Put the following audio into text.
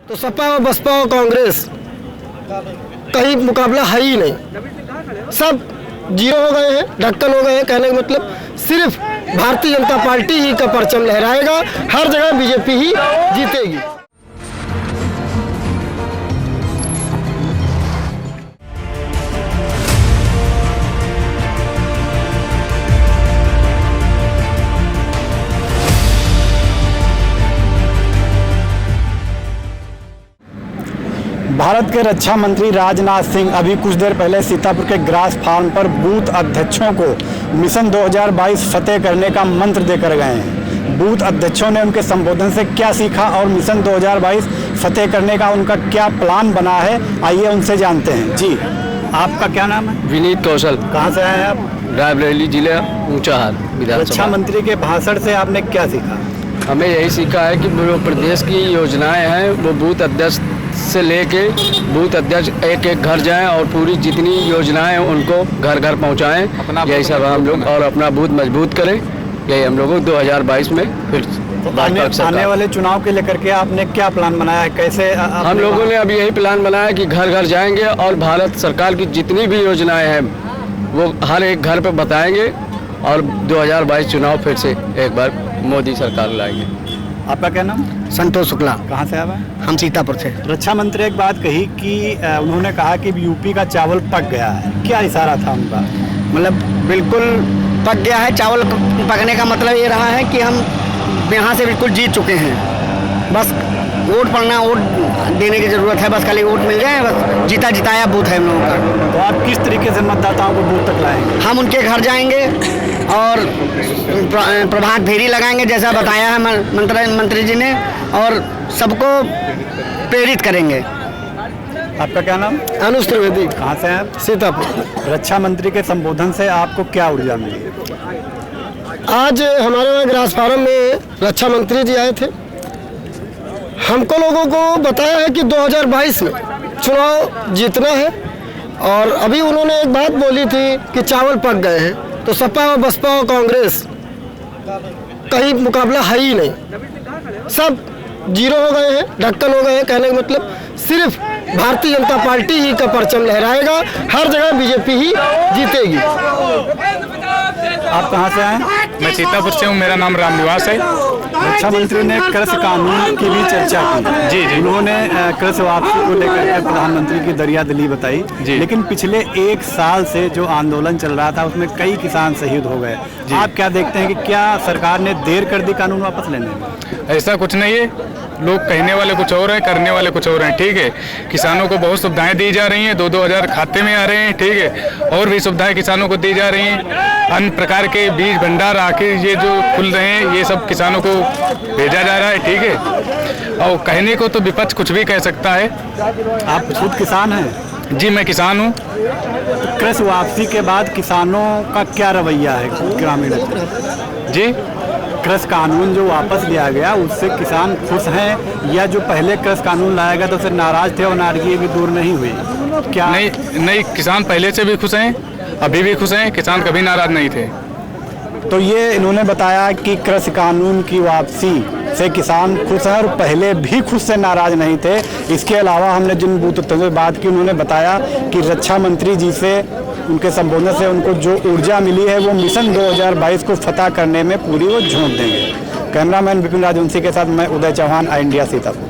तो सपा और बसपा और कांग्रेस कहीं मुकाबला है ही नहीं, सब जीरो हो गए हैं, ढक्कन हो गए हैं। कहने का मतलब सिर्फ भारतीय जनता पार्टी ही का परचम लहराएगा, हर जगह बीजेपी ही जीतेगी। भारत के रक्षा मंत्री राजनाथ सिंह अभी कुछ देर पहले सीतापुर के ग्रास फार्म पर बूथ अध्यक्षों को मिशन 2022 फतेह करने का मंत्र देकर गए हैं। बूथ अध्यक्षों ने उनके संबोधन से क्या सीखा और मिशन 2022 फतेह करने का उनका क्या प्लान बना है, आइए उनसे जानते हैं। जी, आपका क्या नाम है? विनीत कौशल। कहाँ से आए हैं आप? रायबरेली जिले ऊंचाहार विधानसभा। रक्षा मंत्री के भाषण से आपने क्या सीखा? हमें यही सीखा है कि जो प्रदेश की योजनाएं हैं वो बूथ अध्यक्ष से लेके बूथ अध्यक्ष एक एक घर जाएं और पूरी जितनी योजनाएं हैं उनको घर घर पहुंचाएं। यही सब हम लोग और अपना बूथ मजबूत करें, यही हम लोगों 2022 में फिर आने वाले चुनाव के लेकर के आपने क्या प्लान बनाया है? कैसे हम लोगों ने अभी यही प्लान बनाया कि घर घर जाएंगे और भारत सरकार की जितनी भी योजनाएं हैं वो हर एक घर पे बताएंगे और 2022 चुनाव फिर से एक बार मोदी सरकार लाएंगे। आपका क्या नाम? संतोष शुक्ला। कहाँ से आए हैं? हम सीतापुर से। रक्षा मंत्री एक बात कही कि उन्होंने कहा कि यूपी का चावल पक गया है, क्या इशारा था उनका? मतलब बिल्कुल पक गया है। चावल पकने का मतलब ये रहा है कि हम यहाँ से बिल्कुल जीत चुके हैं, बस वोट पड़ना, वोट देने की ज़रूरत है, बस खाली वोट मिल जाए, बस जीता जिताया बूथ है हम लोगों का। तो आप किस तरीके से मतदाताओं को बूथ तक लाएंगे? हम उनके घर जाएंगे और प्रभात फेरी लगाएंगे जैसा बताया है मंत्री जी ने, और सबको प्रेरित करेंगे। आपका क्या नाम? अनुज त्रिवेदी। कहाँ से हैं आप? सीतापुर। रक्षा मंत्री के संबोधन से आपको क्या ऊर्जा मिली? आज हमारे यहाँ ग्रास फार्म में रक्षा मंत्री जी आए थे, हमको लोगों को बताया है कि 2022 में चुनाव जीतना है, और अभी उन्होंने एक बात बोली थी कि चावल पक गए हैं, तो सपा और बसपा और कांग्रेस कहीं मुकाबला है ही नहीं, सब जीरो हो गए हैं, ढक्कन हो गए हैं। कहने का मतलब सिर्फ भारतीय जनता पार्टी ही का परचम लहराएगा, हर जगह बीजेपी ही जीतेगी। आप कहाँ से आए? मैं सीतापुर से हूँ, मेरा नाम रामनिवास है। रक्षा मंत्री ने कृषि कानून की भी चर्चा की। जी। उन्होंने कृषि वापसी को लेकर के प्रधानमंत्री की दरियादिली बताई, लेकिन पिछले एक साल से जो आंदोलन चल रहा था उसमें कई किसान शहीद हो गए। आप क्या देखते हैं कि क्या सरकार ने देर कर दी कानून वापस लेने में? ऐसा कुछ नहीं है, लोग कहने वाले कुछ और हैं, करने वाले कुछ और हैं। ठीक है, किसानों को बहुत सुविधाएं दी जा रही हैं, 2-2 हज़ार खाते में आ रहे हैं। ठीक है, और भी सुविधाएं किसानों को दी जा रही हैं। अन्य प्रकार के बीज भंडार आके ये जो खुल रहे हैं ये सब किसानों को भेजा जा रहा है। ठीक है, और कहने को तो विपक्ष कुछ भी कह सकता है। आप खुद किसान हैं? जी, मैं किसान हूँ। तो कृषि वापसी के बाद किसानों का क्या रवैया है ग्रामीण? जी, कृषि कानून जो वापस लिया गया उससे किसान खुश हैं, या जो पहले कृषि कानून लाया गया तो उससे नाराज थे और नाराजगी भी दूर नहीं हुई? क्या नहीं, किसान पहले से भी खुश हैं, अभी भी खुश हैं, किसान कभी नाराज नहीं थे। तो ये इन्होंने बताया कि कृषि कानून की वापसी से किसान खुश हैं और पहले भी खुद से नाराज नहीं थे। इसके अलावा हमने जिन बूथों से बात की उन्होंने बताया कि रक्षा मंत्री जी से उनके संबोधन से उनको जो ऊर्जा मिली है वो मिशन 2022 को फतह करने में पूरी वो झोंक देंगे। कैमरामैन विपिन राजवंशी के साथ मैं उदय चौहान, आई इंडिया, सीतापुर।